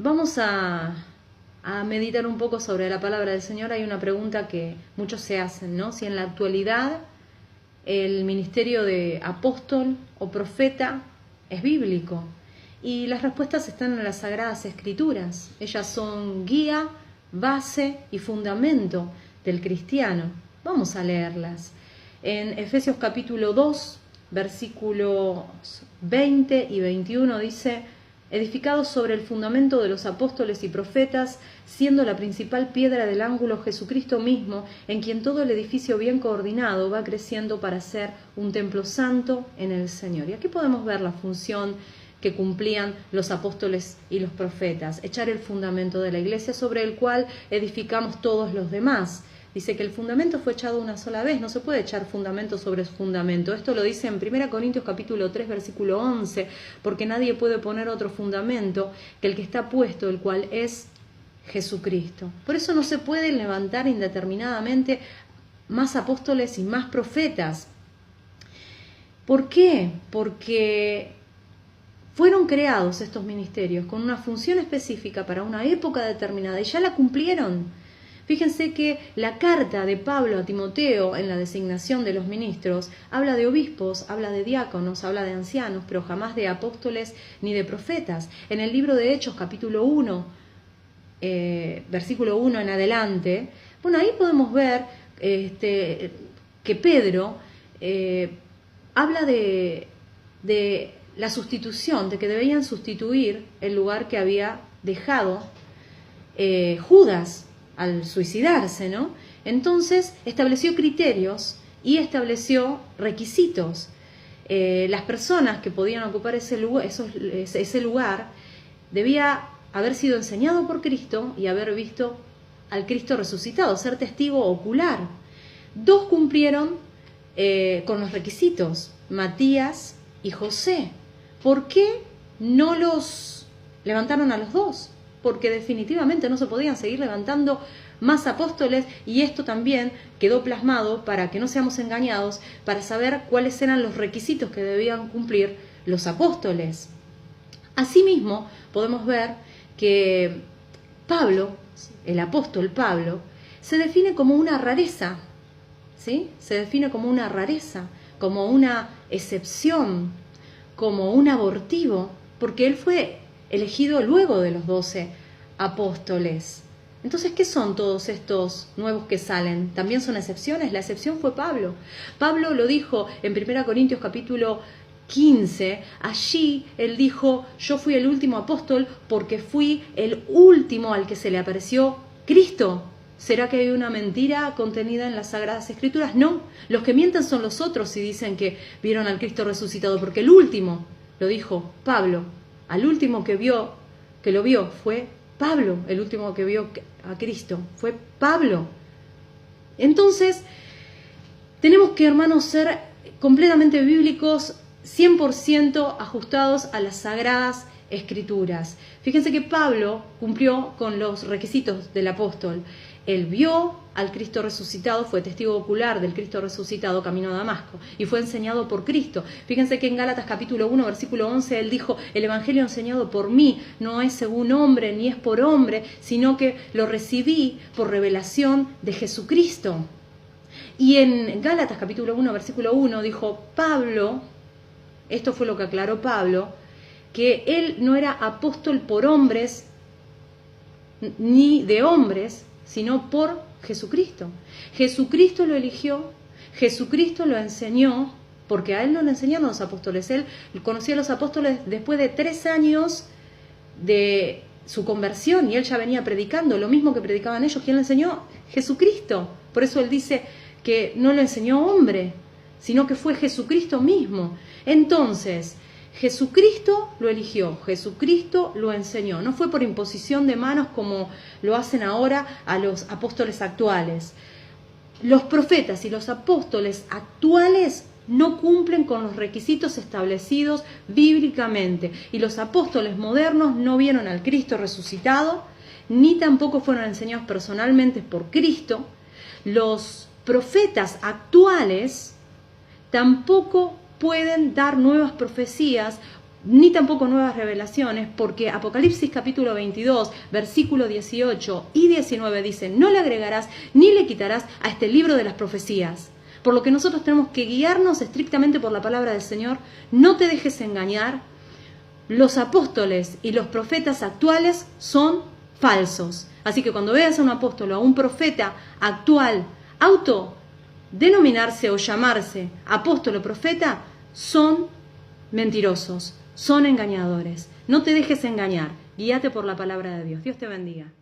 Vamos a meditar un poco sobre la palabra del Señor. Hay una pregunta que muchos se hacen, ¿no? Si en la actualidad el ministerio de apóstol o profeta es bíblico. Y las respuestas están en las Sagradas Escrituras. Ellas son guía, base y fundamento del cristiano. Vamos a leerlas. En Efesios capítulo 2, versículos 20 y 21 dice: edificados sobre el fundamento de los apóstoles y profetas, siendo la principal piedra del ángulo Jesucristo mismo, en quien todo el edificio bien coordinado va creciendo para ser un templo santo en el Señor. Y aquí podemos ver la función que cumplían los apóstoles y los profetas: echar el fundamento de la iglesia sobre el cual edificamos todos los demás. Dice que el fundamento fue echado una sola vez, no se puede echar fundamento sobre fundamento. Esto lo dice en 1 Corintios capítulo 3, versículo 11, porque nadie puede poner otro fundamento que el que está puesto, el cual es Jesucristo. Por eso no se pueden levantar indeterminadamente más apóstoles y más profetas. ¿Por qué? Porque fueron creados estos ministerios con una función específica para una época determinada y ya la cumplieron. Fíjense que la carta de Pablo a Timoteo en la designación de los ministros habla de obispos, habla de diáconos, habla de ancianos, pero jamás de apóstoles ni de profetas. En el libro de Hechos, capítulo 1, versículo 1 en adelante, bueno, ahí podemos ver que Pedro habla de la sustitución, de que debían sustituir el lugar que había dejado Judas al suicidarse, ¿no? Entonces estableció criterios y estableció requisitos. Las personas que podían ocupar ese lugar debía haber sido enseñado por Cristo y haber visto al Cristo resucitado, ser testigo ocular. 2 cumplieron con los requisitos: Matías y José. ¿Por qué no los levantaron a los 2? Porque definitivamente no se podían seguir levantando más apóstoles, y esto también quedó plasmado para que no seamos engañados, para saber cuáles eran los requisitos que debían cumplir los apóstoles. Asimismo, podemos ver que Pablo, el apóstol Pablo, se define como una rareza, ¿sí? Se define como una rareza, como una excepción, como un abortivo, porque él fue elegido luego de los 12 apóstoles. Entonces, ¿qué son todos estos nuevos que salen? ¿También son excepciones? La excepción fue Pablo. Pablo lo dijo en 1 Corintios capítulo 15. Allí él dijo: yo fui el último apóstol porque fui el último al que se le apareció Cristo. ¿Será que hay una mentira contenida en las Sagradas Escrituras? No. Los que mienten son los otros y dicen que vieron al Cristo resucitado, porque el último, lo dijo Pablo, al último que lo vio fue Pablo. El último que vio a Cristo fue Pablo. Entonces, tenemos que, hermanos, ser completamente bíblicos, 100% ajustados a las Sagradas Escrituras. Fíjense que Pablo cumplió con los requisitos del apóstol. Él vio al Cristo resucitado, fue testigo ocular del Cristo resucitado camino a Damasco y fue enseñado por Cristo. Fíjense que en Gálatas capítulo 1, versículo 11, él dijo: el evangelio enseñado por mí no es según hombre ni es por hombre, sino que lo recibí por revelación de Jesucristo. Y en Gálatas capítulo 1, versículo 1 dijo Pablo, esto fue lo que aclaró Pablo, que él no era apóstol por hombres ni de hombres, sino por Jesucristo. Jesucristo lo eligió, Jesucristo lo enseñó, porque a él no le enseñaron los apóstoles. Él conocía a los apóstoles después de 3 años de su conversión, y él ya venía predicando lo mismo que predicaban ellos. ¿Quién le enseñó? Jesucristo. Por eso él dice que no lo enseñó hombre, sino que fue Jesucristo mismo. Entonces, Jesucristo lo eligió, Jesucristo lo enseñó. No fue por imposición de manos como lo hacen ahora a los apóstoles actuales. Los profetas y los apóstoles actuales no cumplen con los requisitos establecidos bíblicamente. Y los apóstoles modernos no vieron al Cristo resucitado, ni tampoco fueron enseñados personalmente por Cristo. Los profetas actuales tampoco pueden dar nuevas profecías ni tampoco nuevas revelaciones, porque Apocalipsis capítulo 22, versículo 18 y 19 dice: no le agregarás ni le quitarás a este libro de las profecías. Por lo que nosotros tenemos que guiarnos estrictamente por la palabra del Señor. No te dejes engañar. Los apóstoles y los profetas actuales son falsos. Así que cuando veas a un apóstol o a un profeta actual autodenominarse o llamarse apóstol o profeta, son mentirosos, son engañadores. No te dejes engañar. Guíate por la palabra de Dios. Dios te bendiga.